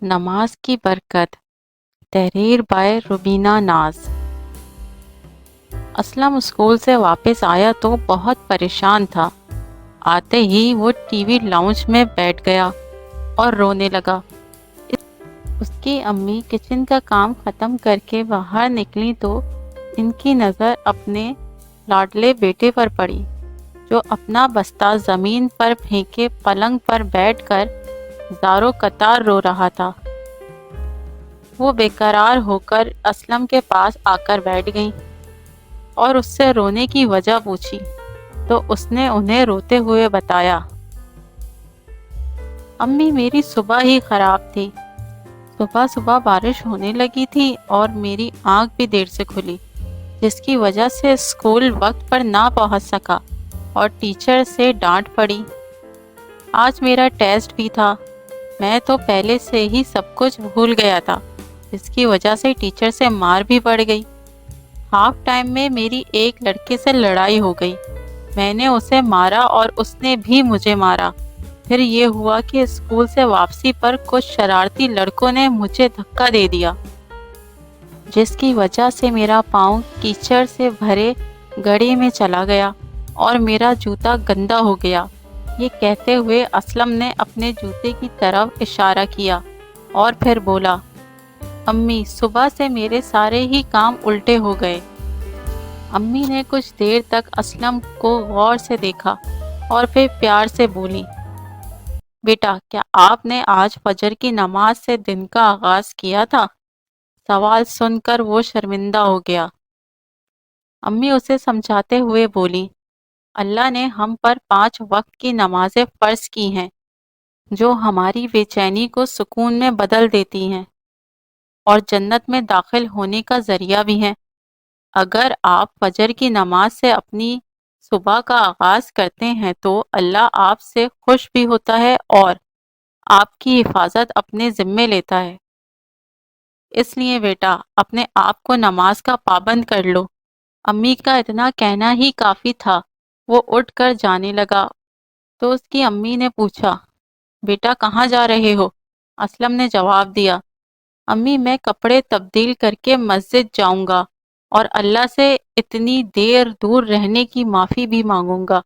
نماز کی برکت، تحریر بائے روبینہ ناز۔ اسلم اسکول سے واپس آیا تو بہت پریشان تھا۔ آتے ہی وہ ٹی وی لاؤنج میں بیٹھ گیا اور رونے لگا۔ اس کی امی کچن کا کام ختم کر کے باہر نکلی تو ان کی نظر اپنے لاڈلے بیٹے پر پڑی، جو اپنا بستہ زمین پر پھینکے پلنگ پر بیٹھ کر زاروں قطار رو رہا تھا۔ وہ بے قرار ہو کر اسلم کے پاس آ کر بیٹھ گئیں اور اس سے رونے کی وجہ پوچھی تو اس نے انہیں روتے ہوئے بتایا، امی میری صبح ہی خراب تھی۔ صبح صبح بارش ہونے لگی تھی اور میری آنکھ بھی دیر سے کھلی، جس کی وجہ سے اسکول وقت پر نہ پہنچ سکا اور ٹیچر سے ڈانٹ پڑی۔ آج میرا ٹیسٹ بھی تھا، میں تو پہلے سے ہی سب کچھ بھول گیا تھا، جس کی وجہ سے ٹیچر سے مار بھی پڑ گئی۔ ہاف ٹائم میں میری ایک لڑکے سے لڑائی ہو گئی، میں نے اسے مارا اور اس نے بھی مجھے مارا۔ پھر یہ ہوا کہ اسکول سے واپسی پر کچھ شرارتی لڑکوں نے مجھے دھکا دے دیا، جس کی وجہ سے میرا پاؤں کیچڑ سے بھرے گڑھے میں چلا گیا اور میرا جوتا گندا ہو گیا۔ یہ کہتے ہوئے اسلم نے اپنے جوتے کی طرف اشارہ کیا اور پھر بولا، امی صبح سے میرے سارے ہی کام الٹے ہو گئے۔ امی نے کچھ دیر تک اسلم کو غور سے دیکھا اور پھر پیار سے بولی، بیٹا کیا آپ نے آج فجر کی نماز سے دن کا آغاز کیا تھا؟ سوال سن کر وہ شرمندہ ہو گیا۔ امی اسے سمجھاتے ہوئے بولی، اللہ نے ہم پر 5 وقت کی نمازیں فرض کی ہیں، جو ہماری بے چینی کو سکون میں بدل دیتی ہیں اور جنت میں داخل ہونے کا ذریعہ بھی ہیں۔ اگر آپ فجر کی نماز سے اپنی صبح کا آغاز کرتے ہیں تو اللہ آپ سے خوش بھی ہوتا ہے اور آپ کی حفاظت اپنے ذمے لیتا ہے۔ اس لیے بیٹا اپنے آپ کو نماز کا پابند کر لو۔ امی کا اتنا کہنا ہی کافی تھا۔ وہ اٹھ کر جانے لگا تو اس کی امی نے پوچھا، بیٹا کہاں جا رہے ہو؟ اسلم نے جواب دیا، امی میں کپڑے تبدیل کر کے مسجد جاؤں گا اور اللہ سے اتنی دیر دور رہنے کی معافی بھی مانگوں گا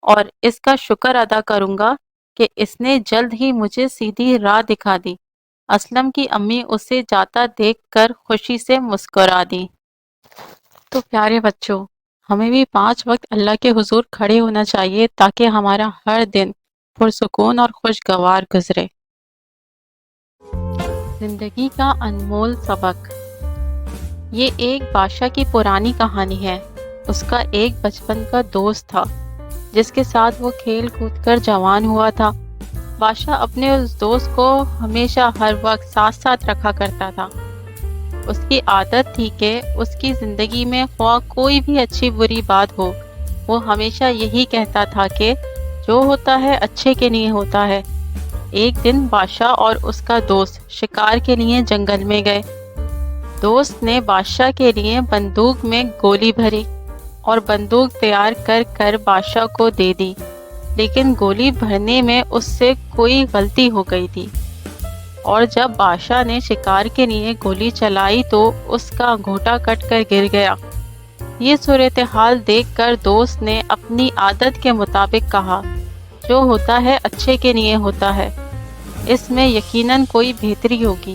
اور اس کا شکر ادا کروں گا کہ اس نے جلد ہی مجھے سیدھی راہ دکھا دی۔ اسلم کی امی اسے جاتا دیکھ کر خوشی سے مسکرا دی۔ تو پیارے بچوں، ہمیں بھی 5 وقت اللہ کے حضور کھڑے ہونا چاہیے تاکہ ہمارا ہر دن پرسکون اور خوشگوار گزرے۔ زندگی کا انمول سبق۔ یہ ایک بادشاہ کی پرانی کہانی ہے۔ اس کا ایک بچپن کا دوست تھا جس کے ساتھ وہ کھیل کود کر جوان ہوا تھا۔ بادشاہ اپنے اس دوست کو ہمیشہ ہر وقت ساتھ ساتھ رکھا کرتا تھا۔ اس کی عادت تھی کہ اس کی زندگی میں خواہ کوئی بھی اچھی بری بات ہو، وہ ہمیشہ یہی کہتا تھا کہ جو ہوتا ہے اچھے کے لیے ہوتا ہے۔ ایک دن بادشاہ اور اس کا دوست شکار کے لیے جنگل میں گئے۔ دوست نے بادشاہ کے لیے بندوق میں گولی بھری اور بندوق تیار کر کر بادشاہ کو دے دی، لیکن گولی بھرنے میں اس سے کوئی غلطی ہو گئی تھی اور جب بادشاہ نے شکار کے لیے گولی چلائی تو اس کا انگوٹھا کٹ کر گر گیا۔ یہ صورتحال دیکھ کر دوست نے اپنی عادت کے مطابق کہا، جو ہوتا ہے اچھے کے لیے ہوتا ہے، اس میں یقیناً کوئی بہتری ہوگی۔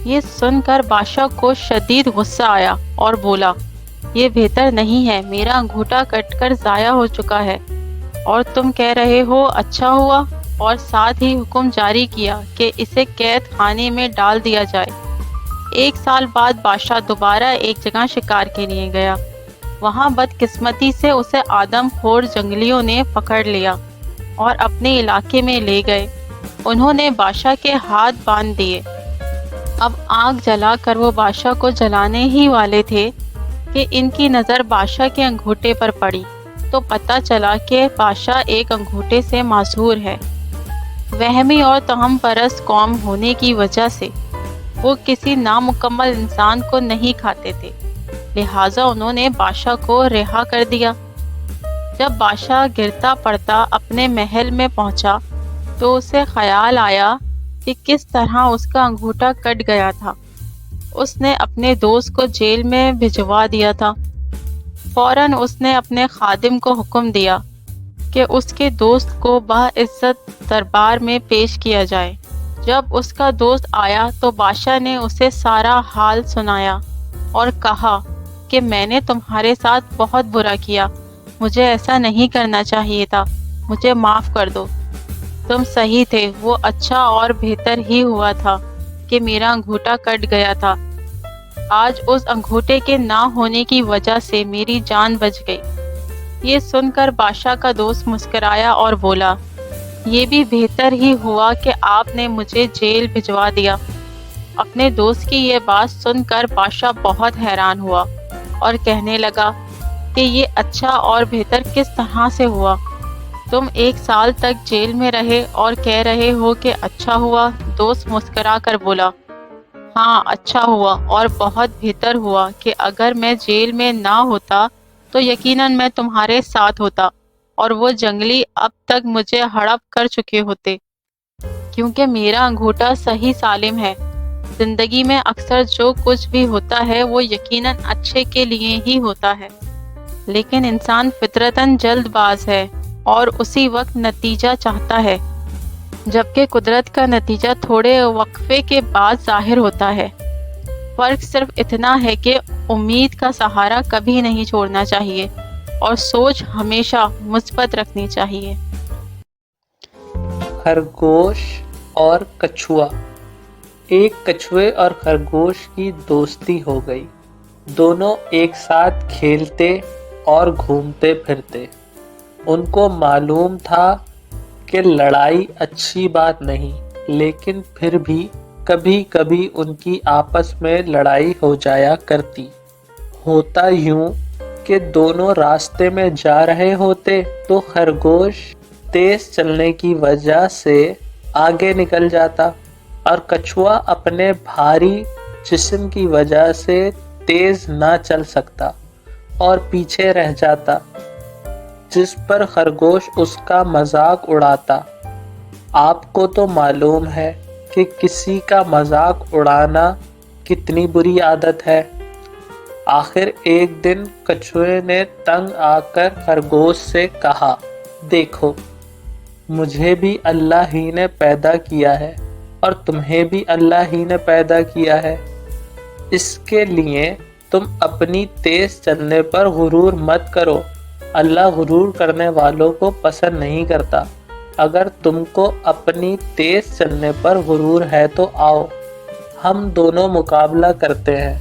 یہ سن کر بادشاہ کو شدید غصہ آیا اور بولا، یہ بہتر نہیں ہے، میرا انگوٹھا کٹ کر ضائع ہو چکا ہے اور تم کہہ رہے ہو اچھا ہوا، اور ساتھ ہی حکم جاری کیا کہ اسے قید خانے میں ڈال دیا جائے۔ 1 سال بعد بادشاہ دوبارہ ایک جگہ شکار کے لیے گیا۔ وہاں بدقسمتی سے اسے آدم خور جنگلیوں نے پکڑ لیا اور اپنے علاقے میں لے گئے۔ انہوں نے بادشاہ کے ہاتھ باندھ دیے۔ اب آگ جلا کر وہ بادشاہ کو جلانے ہی والے تھے کہ ان کی نظر بادشاہ کے انگوٹھے پر پڑی تو پتہ چلا کہ بادشاہ ایک انگوٹھے سے معذور ہے۔ وہمی اور توہم پرست قوم ہونے کی وجہ سے وہ کسی نامکمل انسان کو نہیں کھاتے تھے، لہٰذا انہوں نے بادشاہ کو رہا کر دیا۔ جب بادشاہ گرتا پڑتا اپنے محل میں پہنچا تو اسے خیال آیا کہ کس طرح اس کا انگوٹھا کٹ گیا تھا۔ اس نے اپنے دوست کو جیل میں بھجوا دیا تھا۔ فوراً اس نے اپنے خادم کو حکم دیا کہ اس کے دوست کو باعزت دربار میں پیش کیا جائے۔ جب اس کا دوست آیا تو بادشاہ نے اسے سارا حال سنایا اور کہا کہ میں نے تمہارے ساتھ بہت برا کیا، مجھے ایسا نہیں کرنا چاہیے تھا، مجھے معاف کر دو۔ تم صحیح تھے، وہ اچھا اور بہتر ہی ہوا تھا کہ میرا انگوٹھا کٹ گیا تھا۔ آج اس انگوٹھے کے نہ ہونے کی وجہ سے میری جان بچ گئی۔ یہ سن کر بادشاہ کا دوست مسکرایا اور بولا، یہ بھی بہتر ہی ہوا کہ آپ نے مجھے جیل بھجوا دیا۔ اپنے دوست کی یہ بات سن کر بادشاہ بہت حیران ہوا اور کہنے لگا کہ یہ اچھا اور بہتر کس طرح سے ہوا؟ تم 1 سال تک جیل میں رہے اور کہہ رہے ہو کہ اچھا ہوا۔ دوست مسکرا کر بولا، ہاں اچھا ہوا اور بہت بہتر ہوا کہ اگر میں جیل میں نہ ہوتا تو یقیناً میں تمہارے ساتھ ہوتا اور وہ جنگلی اب تک مجھے ہڑپ کر چکے ہوتے، کیونکہ میرا انگوٹھا صحیح سالم ہے۔ زندگی میں اکثر جو کچھ بھی ہوتا ہے وہ یقیناً اچھے کے لیے ہی ہوتا ہے، لیکن انسان فطرتاً جلد باز ہے اور اسی وقت نتیجہ چاہتا ہے، جبکہ قدرت کا نتیجہ تھوڑے وقفے کے بعد ظاہر ہوتا ہے۔ فرق صرف اتنا ہے کہ امید کا سہارا کبھی نہیں چھوڑنا چاہیے اور سوچ ہمیشہ مثبت رکھنی چاہیے۔ خرگوش اور کچھوا۔ ایک کچھوے اور خرگوش کی دوستی ہو گئی۔ دونوں ایک ساتھ کھیلتے اور گھومتے پھرتے۔ ان کو معلوم تھا کہ لڑائی اچھی بات نہیں، لیکن پھر بھی کبھی کبھی ان کی آپس میں لڑائی ہو جایا کرتی۔ ہوتا یوں کہ دونوں راستے میں جا رہے ہوتے تو خرگوش تیز چلنے کی وجہ سے آگے نکل جاتا اور کچھوا اپنے بھاری جسم کی وجہ سے تیز نہ چل سکتا اور پیچھے رہ جاتا، جس پر خرگوش اس کا مذاق اڑاتا۔ آپ کو تو معلوم ہے کہ کسی کا مذاق اڑانا کتنی بری عادت ہے۔ آخر ایک دن کچھوے نے تنگ آ کر خرگوش سے کہا، دیکھو، مجھے بھی اللہ ہی نے پیدا کیا ہے اور تمہیں بھی اللہ ہی نے پیدا کیا ہے، اس کے لیے تم اپنی تیز چلنے پر غرور مت کرو۔ اللہ غرور کرنے والوں کو پسند نہیں کرتا۔ اگر تم کو اپنی تیز چلنے پر غرور ہے تو آؤ، ہم دونوں مقابلہ کرتے ہیں۔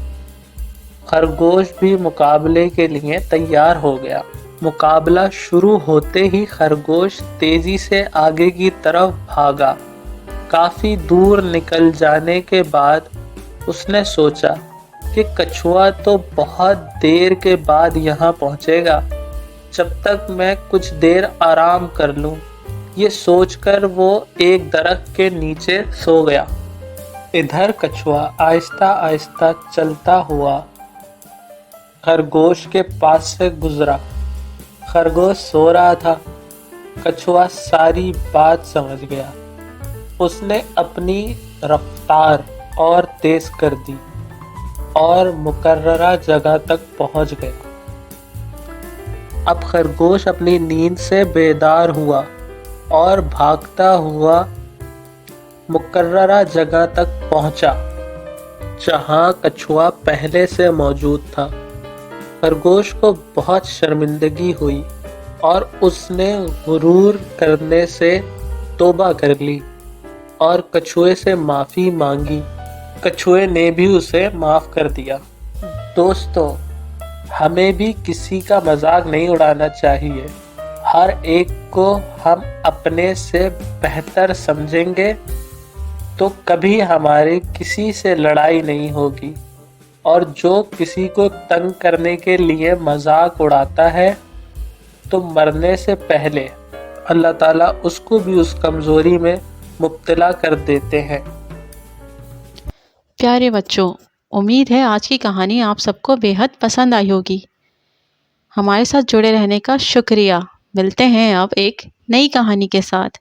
خرگوش بھی مقابلے کے لیے تیار ہو گیا۔ مقابلہ شروع ہوتے ہی خرگوش تیزی سے آگے کی طرف بھاگا۔ کافی دور نکل جانے کے بعد اس نے سوچا کہ کچھوا تو بہت دیر کے بعد یہاں پہنچے گا، جب تک میں کچھ دیر آرام کر لوں۔ یہ سوچ کر وہ ایک درخت کے نیچے سو گیا۔ ادھر کچھوا آہستہ آہستہ چلتا ہوا خرگوش کے پاس سے گزرا۔ خرگوش سو رہا تھا۔ کچھوا ساری بات سمجھ گیا۔ اس نے اپنی رفتار اور تیز کر دی اور مقررہ جگہ تک پہنچ گیا۔ اب خرگوش اپنی نیند سے بیدار ہوا اور بھاگتا ہوا مقررہ جگہ تک پہنچا جہاں کچھوا پہلے سے موجود تھا۔ خرگوش کو بہت شرمندگی ہوئی اور اس نے غرور کرنے سے توبہ کر لی اور کچھوے سے معافی مانگی۔ کچھوے نے بھی اسے معاف کر دیا۔ دوستو، ہمیں بھی کسی کا مذاق نہیں اڑانا چاہیے۔ ہر ایک کو ہم اپنے سے بہتر سمجھیں گے تو کبھی ہماری کسی سے لڑائی نہیں ہوگی، اور جو کسی کو تنگ کرنے کے لیے مذاق اڑاتا ہے تو مرنے سے پہلے اللہ تعالیٰ اس کو بھی اس کمزوری میں مبتلا کر دیتے ہیں۔ پیارے بچوں، امید ہے آج کی کہانی آپ سب کو بے حد پسند آئی ہوگی۔ ہمارے ساتھ جڑے رہنے کا شکریہ۔ ملتے ہیں اب ایک نئی کہانی کے ساتھ۔